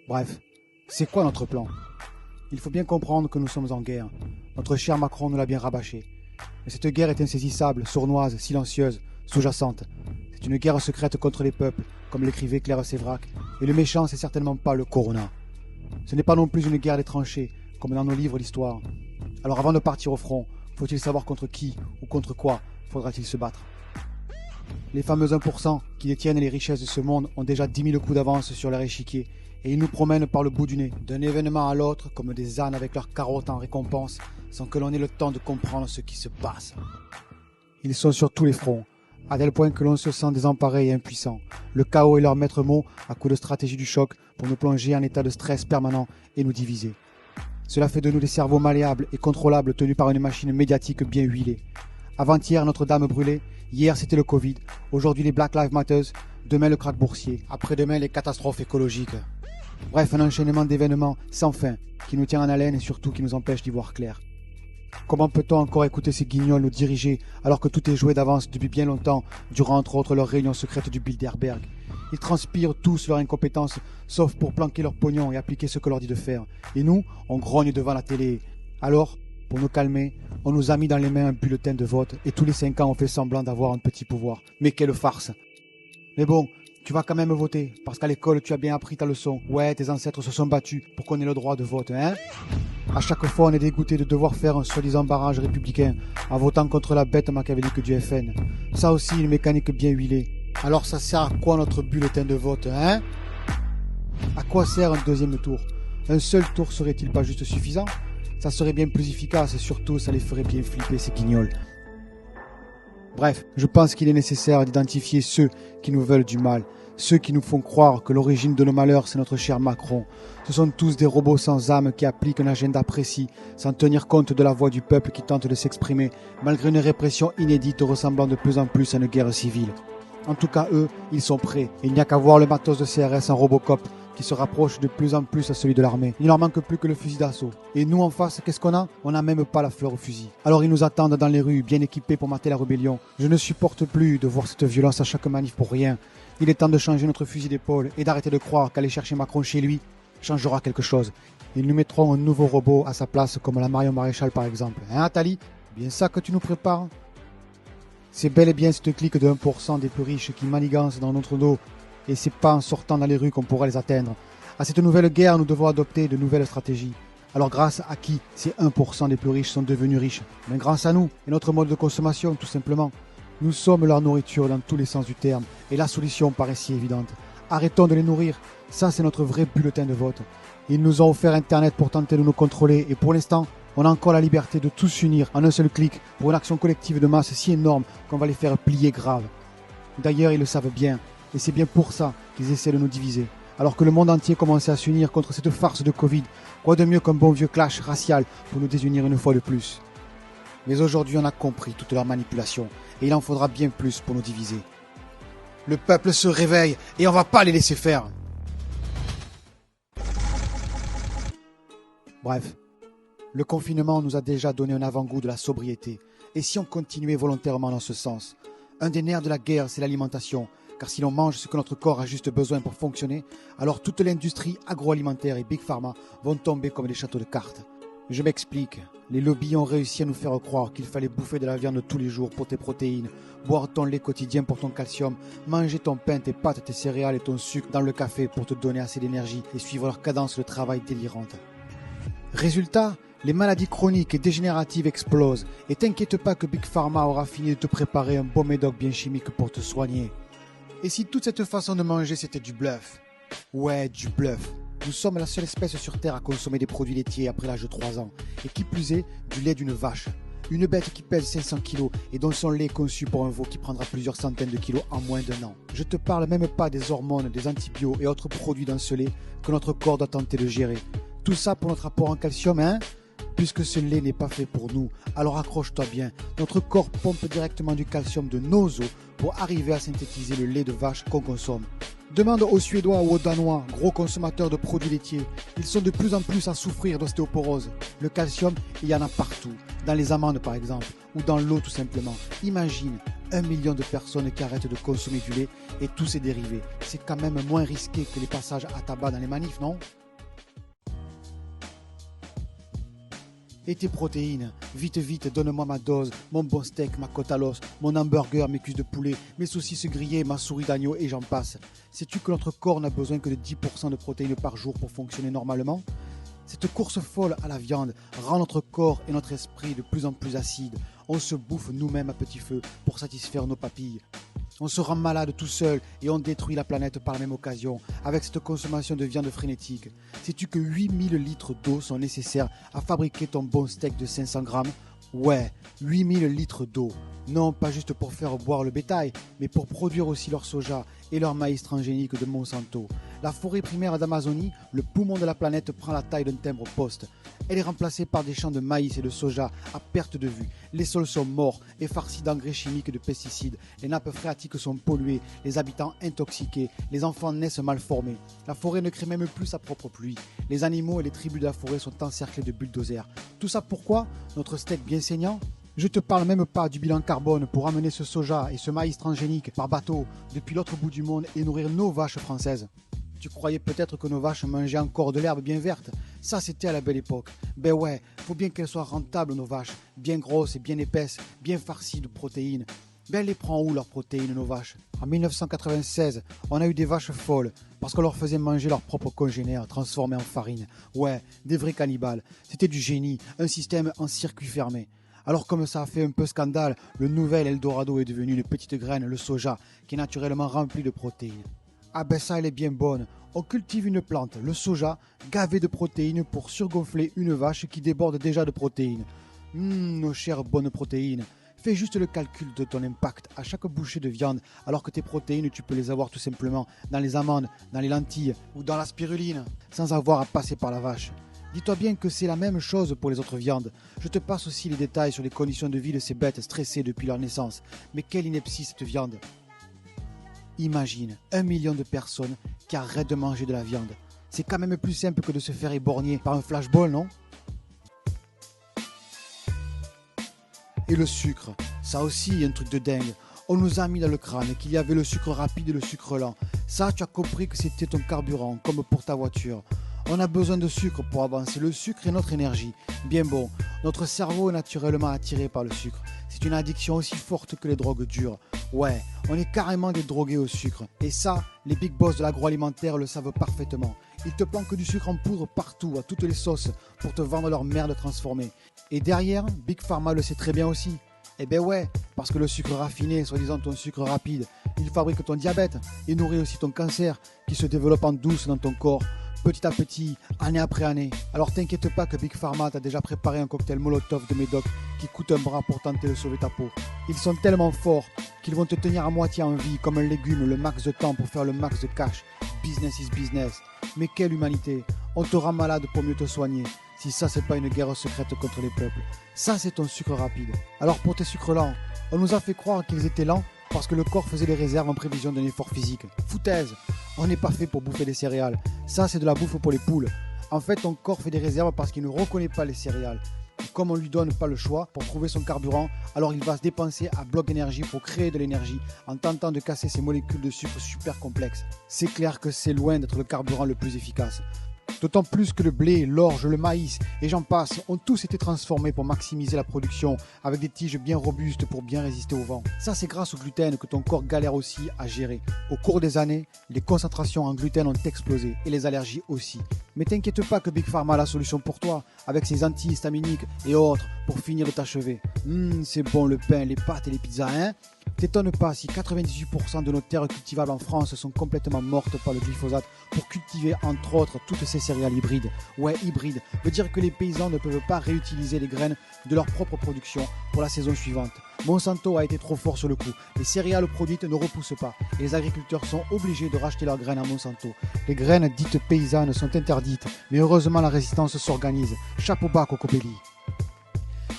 Bref, c'est quoi notre plan? Il faut bien comprendre que nous sommes en guerre. Notre cher Macron nous l'a bien rabâché. Mais cette guerre est insaisissable, sournoise, silencieuse, sous-jacente. C'est une guerre secrète contre les peuples, comme l'écrivait Claire Sévrac. Et le méchant, c'est certainement pas le Corona. Ce n'est pas non plus une guerre des tranchées, comme dans nos livres d'histoire. Alors avant de partir au front, faut-il savoir contre qui ou contre quoi faudra-t-il se battre? Les fameux 1% qui détiennent les richesses de ce monde ont déjà 10 000 coups d'avance sur leur échiquier et ils nous promènent par le bout du nez, d'un événement à l'autre comme des ânes avec leurs carottes en récompense, sans que l'on ait le temps de comprendre ce qui se passe. Ils sont sur tous les fronts, à tel point que l'on se sent désemparé et impuissant. Le chaos est leur maître mot à coup de stratégie du choc pour nous plonger en état de stress permanent et nous diviser. Cela fait de nous des cerveaux malléables et contrôlables tenus par une machine médiatique bien huilée. Avant-hier, Notre-Dame brûlait, hier c'était le Covid, aujourd'hui les Black Lives Matter, demain le krach boursier, après-demain les catastrophes écologiques. Bref, un enchaînement d'événements sans fin, qui nous tient en haleine et surtout qui nous empêche d'y voir clair. Comment peut-on encore écouter ces guignols nous diriger alors que tout est joué d'avance depuis bien longtemps, durant entre autres leurs réunions secrètes du Bilderberg? Ils transpirent tous leur incompétence, sauf pour planquer leur pognon et appliquer ce que leur dit de faire. Et nous, on grogne devant la télé. Alors, pour nous calmer, on nous a mis dans les mains un bulletin de vote et tous les 5 ans on fait semblant d'avoir un petit pouvoir. Mais quelle farce! Mais bon, tu vas quand même voter, parce qu'à l'école tu as bien appris ta leçon. Ouais, tes ancêtres se sont battus pour qu'on ait le droit de vote, hein? À chaque fois on est dégoûté de devoir faire un soi-disant barrage républicain en votant contre la bête machiavélique du FN. Ça aussi, une mécanique bien huilée. Alors ça sert à quoi notre bulletin de vote, hein? À quoi sert un deuxième tour? Un seul tour serait-il pas juste suffisant? Ça serait bien plus efficace et surtout ça les ferait bien flipper ces guignols. Bref, je pense qu'il est nécessaire d'identifier ceux qui nous veulent du mal, ceux qui nous font croire que l'origine de nos malheurs c'est notre cher Macron. Ce sont tous des robots sans âme qui appliquent un agenda précis, sans tenir compte de la voix du peuple qui tente de s'exprimer, malgré une répression inédite ressemblant de plus en plus à une guerre civile. En tout cas, eux, ils sont prêts. Et il n'y a qu'à voir le matos de CRS en Robocop, qui se rapproche de plus en plus à celui de l'armée. Il ne leur manque plus que le fusil d'assaut. Et nous, en face, qu'est-ce qu'on a? On n'a même pas la fleur au fusil. Alors ils nous attendent dans les rues, bien équipés pour mater la rébellion. Je ne supporte plus de voir cette violence à chaque manif pour rien. Il est temps de changer notre fusil d'épaule et d'arrêter de croire qu'aller chercher Macron chez lui changera quelque chose. Ils nous mettront un nouveau robot à sa place, comme la Marion Maréchal par exemple. Hein, Atali? Bien ça que tu nous prépares? C'est bel et bien cette clique de 1% des plus riches qui manigancent dans notre dos. Et c'est pas en sortant dans les rues qu'on pourra les atteindre. À cette nouvelle guerre, nous devons adopter de nouvelles stratégies. Alors grâce à qui ces 1% des plus riches sont devenus riches? Mais grâce à nous et notre mode de consommation, tout simplement. Nous sommes leur nourriture dans tous les sens du terme. Et la solution paraît si évidente. Arrêtons de les nourrir. Ça, c'est notre vrai bulletin de vote. Ils nous ont offert Internet pour tenter de nous contrôler. Et pour l'instant, on a encore la liberté de tous s'unir en un seul clic pour une action collective de masse si énorme qu'on va les faire plier grave. D'ailleurs, ils le savent bien. Et c'est bien pour ça qu'ils essaient de nous diviser. Alors que le monde entier commençait à s'unir contre cette farce de Covid, quoi de mieux qu'un bon vieux clash racial pour nous désunir une fois de plus? Mais aujourd'hui, on a compris toute leur manipulation, et il en faudra bien plus pour nous diviser. Le peuple se réveille, et on va pas les laisser faire. Bref, le confinement nous a déjà donné un avant-goût de la sobriété. Et si on continuait volontairement dans ce sens? Un des nerfs de la guerre, c'est l'alimentation. Car si l'on mange ce que notre corps a juste besoin pour fonctionner, alors toute l'industrie agroalimentaire et Big Pharma vont tomber comme des châteaux de cartes. Je m'explique. Les lobbies ont réussi à nous faire croire qu'il fallait bouffer de la viande tous les jours pour tes protéines, boire ton lait quotidien pour ton calcium, manger ton pain, tes pâtes, tes céréales et ton sucre dans le café pour te donner assez d'énergie et suivre leur cadence de travail délirante. Résultat, les maladies chroniques et dégénératives explosent. Et t'inquiète pas que Big Pharma aura fini de te préparer un bon médoc bien chimique pour te soigner. Et si toute cette façon de manger c'était du bluff? Ouais, du bluff. Nous sommes la seule espèce sur Terre à consommer des produits laitiers après l'âge de 3 ans. Et qui plus est, du lait d'une vache. Une bête qui pèse 500 kilos et dont son lait est conçu pour un veau qui prendra plusieurs centaines de kilos en moins d'1 an. Je te parle même pas des hormones, des antibiotiques et autres produits dans ce lait que notre corps doit tenter de gérer. Tout ça pour notre apport en calcium, hein? Puisque ce lait n'est pas fait pour nous, alors accroche-toi bien. Notre corps pompe directement du calcium de nos os pour arriver à synthétiser le lait de vache qu'on consomme. Demande aux Suédois ou aux Danois, gros consommateurs de produits laitiers. Ils sont de plus en plus à souffrir d'ostéoporose. Le calcium, il y en a partout. Dans les amandes par exemple, ou dans l'eau tout simplement. Imagine, 1 million de personnes qui arrêtent de consommer du lait et tous ses dérivés. C'est quand même moins risqué que les passages à tabac dans les manifs, non ? Et tes protéines, vite vite, donne-moi ma dose, mon bon steak, ma côte à l'os, mon hamburger, mes cuisses de poulet, mes saucisses grillées, ma souris d'agneau et j'en passe. Sais-tu que notre corps n'a besoin que de 10% de protéines par jour pour fonctionner normalement ? Cette course folle à la viande rend notre corps et notre esprit de plus en plus acides. On se bouffe nous-mêmes à petit feu pour satisfaire nos papilles. On se rend malade tout seul et on détruit la planète par la même occasion avec cette consommation de viande frénétique. Sais-tu que 8000 litres d'eau sont nécessaires à fabriquer ton bon steak de 500 grammes ? Ouais, 8000 litres d'eau. Non, pas juste pour faire boire le bétail, mais pour produire aussi leur soja et leur maïs transgénique de Monsanto. La forêt primaire d'Amazonie, le poumon de la planète, prend la taille d'un timbre-poste. Elle est remplacée par des champs de maïs et de soja à perte de vue. Les sols sont morts et farcis d'engrais chimiques et de pesticides. Les nappes phréatiques sont polluées, les habitants intoxiqués, les enfants naissent mal formés. La forêt ne crée même plus sa propre pluie. Les animaux et les tribus de la forêt sont encerclés de bulldozers. Tout ça pourquoi ? Notre steak bien saignant ? Je te parle même pas du bilan carbone pour amener ce soja et ce maïs transgénique par bateau depuis l'autre bout du monde et nourrir nos vaches françaises. Tu croyais peut-être que nos vaches mangeaient encore de l'herbe bien verte ? Ça, c'était à la belle époque. Ben ouais, faut bien qu'elles soient rentables, nos vaches, bien grosses et bien épaisses, bien farcies de protéines. Ben elles les prend où leurs protéines, nos vaches ? En 1996, on a eu des vaches folles parce qu'on leur faisait manger leurs propres congénères transformés en farine. Ouais, des vrais cannibales. C'était du génie, un système en circuit fermé. Alors comme ça a fait un peu scandale, le nouvel Eldorado est devenu une petite graine, le soja, qui est naturellement rempli de protéines. Ah ben ça, elle est bien bonne. On cultive une plante, le soja, gavé de protéines pour surgonfler une vache qui déborde déjà de protéines. Nos chères bonnes protéines. Fais juste le calcul de ton impact à chaque bouchée de viande, alors que tes protéines, tu peux les avoir tout simplement dans les amandes, dans les lentilles ou dans la spiruline, sans avoir à passer par la vache. Dis-toi bien que c'est la même chose pour les autres viandes. Je te passe aussi les détails sur les conditions de vie de ces bêtes stressées depuis leur naissance. Mais quelle ineptie cette viande! Imagine 1 million de personnes qui arrêtent de manger de la viande. C'est quand même plus simple que de se faire éborgner par un flashball, non? Et le sucre, ça aussi un truc de dingue. On nous a mis dans le crâne qu'il y avait le sucre rapide et le sucre lent. Ça, tu as compris que c'était ton carburant, comme pour ta voiture. On a besoin de sucre pour avancer. Le sucre est notre énergie. Bien bon, notre cerveau est naturellement attiré par le sucre. C'est une addiction aussi forte que les drogues dures. Ouais, on est carrément des drogués au sucre. Et ça, les big boss de l'agroalimentaire le savent parfaitement. Ils te planquent du sucre en poudre partout, à toutes les sauces, pour te vendre leur merde transformée. Et derrière, Big Pharma le sait très bien aussi. Eh ben ouais, parce que le sucre raffiné, soi-disant ton sucre rapide, il fabrique ton diabète et nourrit aussi ton cancer qui se développe en douce dans ton corps, petit à petit, année après année. Alors t'inquiète pas que Big Pharma t'a déjà préparé un cocktail Molotov de médoc qui coûte un bras pour tenter de sauver ta peau. Ils sont tellement forts qu'ils vont te tenir à moitié en vie comme un légume, le max de temps pour faire le max de cash. Business is business. Mais quelle humanité! On te rend malade pour mieux te soigner. Si ça, c'est pas une guerre secrète contre les peuples. Ça, c'est ton sucre rapide. Alors pour tes sucres lents, on nous a fait croire qu'ils étaient lents parce que le corps faisait les réserves en prévision d'un effort physique. Foutaise! On n'est pas fait pour bouffer des céréales. Ça, c'est de la bouffe pour les poules. En fait, ton corps fait des réserves parce qu'il ne reconnaît pas les céréales. Et comme on ne lui donne pas le choix pour trouver son carburant, alors il va se dépenser à bloc énergie pour créer de l'énergie en tentant de casser ces molécules de sucre super complexes. C'est clair que c'est loin d'être le carburant le plus efficace. D'autant plus que le blé, l'orge, le maïs et j'en passe ont tous été transformés pour maximiser la production avec des tiges bien robustes pour bien résister au vent. Ça, c'est grâce au gluten que ton corps galère aussi à gérer. Au cours des années, les concentrations en gluten ont explosé et les allergies aussi. Mais t'inquiète pas que Big Pharma a la solution pour toi avec ses antihistaminiques et autres pour finir de t'achever. C'est bon le pain, les pâtes et les pizzas, hein? T'étonne pas si 98% de nos terres cultivables en France sont complètement mortes par le glyphosate pour cultiver entre autres toutes ces céréales hybrides. Ouais, hybrides veut dire que les paysans ne peuvent pas réutiliser les graines de leur propre production pour la saison suivante. Monsanto a été trop fort sur le coup. Les céréales produites ne repoussent pas et les agriculteurs sont obligés de racheter leurs graines à Monsanto. Les graines dites paysannes sont interdites, mais heureusement la résistance s'organise. Chapeau bas, Cocobelli.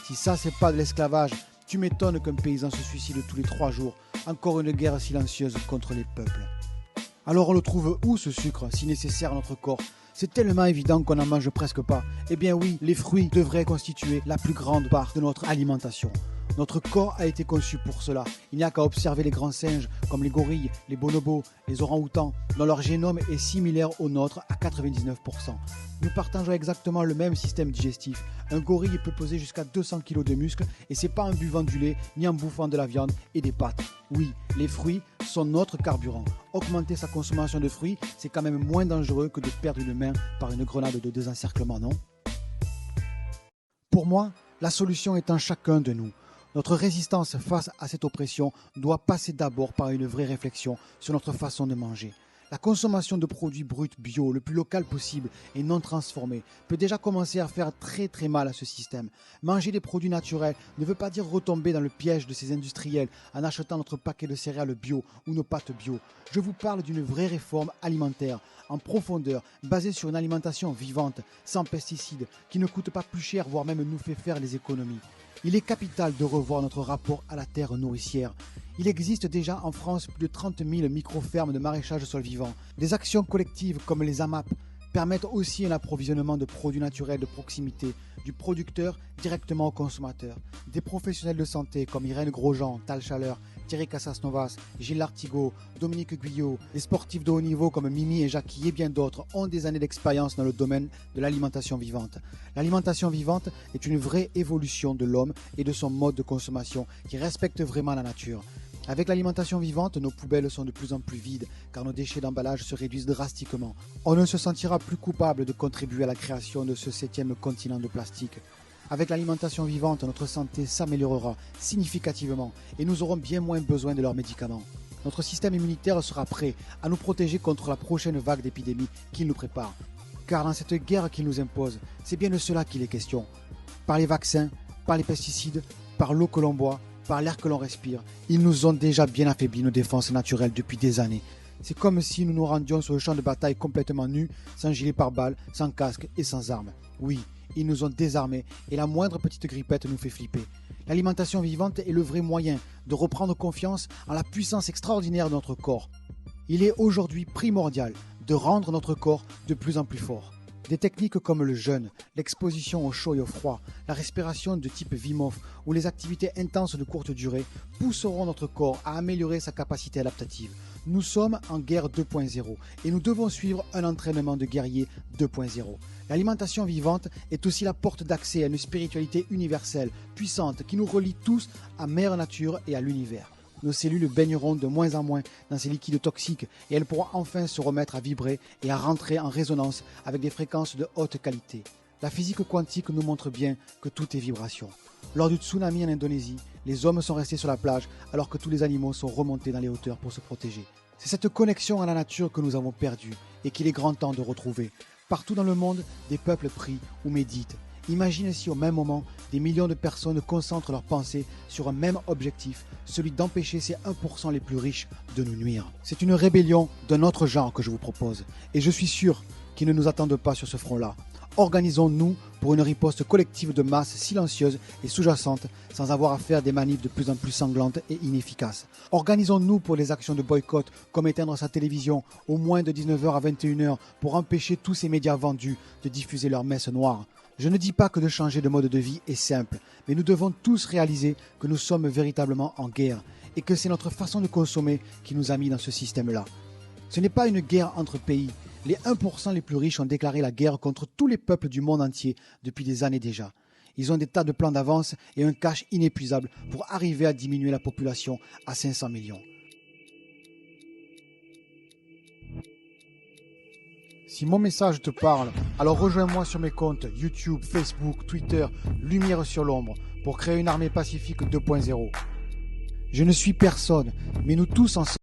Si ça c'est pas de l'esclavage, tu m'étonnes qu'un paysan se suicide tous les 3 jours. Encore une guerre silencieuse contre les peuples. Alors on le trouve où ce sucre, si nécessaire à notre corps? C'est tellement évident qu'on n'en mange presque pas. Eh bien oui, les fruits devraient constituer la plus grande part de notre alimentation. Notre corps a été conçu pour cela. Il n'y a qu'à observer les grands singes comme les gorilles, les bonobos, les orang-outans, dont leur génome est similaire au nôtre à 99%. Nous partageons exactement le même système digestif. Un gorille peut peser jusqu'à 200 kg de muscles et c'est pas en buvant du lait ni en bouffant de la viande et des pâtes. Oui, les fruits sont notre carburant. Augmenter sa consommation de fruits, c'est quand même moins dangereux que de perdre une main par une grenade de désencerclement, non ? Pour moi, la solution est en chacun de nous. Notre résistance face à cette oppression doit passer d'abord par une vraie réflexion sur notre façon de manger. La consommation de produits bruts bio le plus local possible et non transformés peut déjà commencer à faire très mal à ce système. Manger des produits naturels ne veut pas dire retomber dans le piège de ces industriels en achetant notre paquet de céréales bio ou nos pâtes bio. Je vous parle d'une vraie réforme alimentaire en profondeur, basée sur une alimentation vivante, sans pesticides, qui ne coûte pas plus cher, voire même nous fait faire des économies. Il est capital de revoir notre rapport à la terre nourricière. Il existe déjà en France plus de 30 000 micro-fermes de maraîchage sol vivant. Des actions collectives comme les AMAP permettent aussi un approvisionnement de produits naturels de proximité, du producteur directement au consommateur. Des professionnels de santé comme Irène Grosjean, Tal Chaleur, Thierry Casasnovas, Gilles Lartigot, Dominique Guyot, des sportifs de haut niveau comme Mimi et Jackie et bien d'autres ont des années d'expérience dans le domaine de l'alimentation vivante. L'alimentation vivante est une vraie évolution de l'homme et de son mode de consommation qui respecte vraiment la nature. Avec l'alimentation vivante, nos poubelles sont de plus en plus vides car nos déchets d'emballage se réduisent drastiquement. On ne se sentira plus coupable de contribuer à la création de ce 7e continent de plastique. Avec l'alimentation vivante, notre santé s'améliorera significativement et nous aurons bien moins besoin de leurs médicaments. Notre système immunitaire sera prêt à nous protéger contre la prochaine vague d'épidémie qu'il nous prépare. Car dans cette guerre qu'il nous impose, c'est bien de cela qu'il est question. Par les vaccins, par les pesticides, par l'eau que l'on boit, par l'air que l'on respire, ils nous ont déjà bien affaibli nos défenses naturelles depuis des années. C'est comme si nous nous rendions sur le champ de bataille complètement nus, sans gilet pare-balles, sans casque et sans armes. Oui, ils nous ont désarmés et la moindre petite grippette nous fait flipper. L'alimentation vivante est le vrai moyen de reprendre confiance en la puissance extraordinaire de notre corps. Il est aujourd'hui primordial de rendre notre corps de plus en plus fort. Des techniques comme le jeûne, l'exposition au chaud et au froid, la respiration de type Wim Hof ou les activités intenses de courte durée pousseront notre corps à améliorer sa capacité adaptative. Nous sommes en guerre 2.0 et nous devons suivre un entraînement de guerrier 2.0. L'alimentation vivante est aussi la porte d'accès à une spiritualité universelle, puissante, qui nous relie tous à Mère Nature et à l'univers. Nos cellules baigneront de moins en moins dans ces liquides toxiques et elles pourront enfin se remettre à vibrer et à rentrer en résonance avec des fréquences de haute qualité. La physique quantique nous montre bien que tout est vibration. Lors du tsunami en Indonésie, les hommes sont restés sur la plage alors que tous les animaux sont remontés dans les hauteurs pour se protéger. C'est cette connexion à la nature que nous avons perdue et qu'il est grand temps de retrouver. Partout dans le monde, des peuples prient ou méditent. Imagine si au même moment, des millions de personnes concentrent leurs pensées sur un même objectif, celui d'empêcher ces 1% les plus riches de nous nuire. C'est une rébellion d'un autre genre que je vous propose, et je suis sûr qu'ils ne nous attendent pas sur ce front-là. Organisons-nous pour une riposte collective de masse silencieuse et sous-jacente, sans avoir à faire des manifs de plus en plus sanglantes et inefficaces. Organisons-nous pour les actions de boycott, comme éteindre sa télévision au moins de 19h à 21h pour empêcher tous ces médias vendus de diffuser leurs messes noires. Je ne dis pas que de changer de mode de vie est simple, mais nous devons tous réaliser que nous sommes véritablement en guerre et que c'est notre façon de consommer qui nous a mis dans ce système-là. Ce n'est pas une guerre entre pays. Les 1% les plus riches ont déclaré la guerre contre tous les peuples du monde entier depuis des années déjà. Ils ont des tas de plans d'avance et un cash inépuisable pour arriver à diminuer la population à 500 millions. Si mon message te parle, alors rejoins-moi sur mes comptes YouTube, Facebook, Twitter, Lumière sur l'ombre, pour créer une armée pacifique 2.0. Je ne suis personne, mais nous tous ensemble.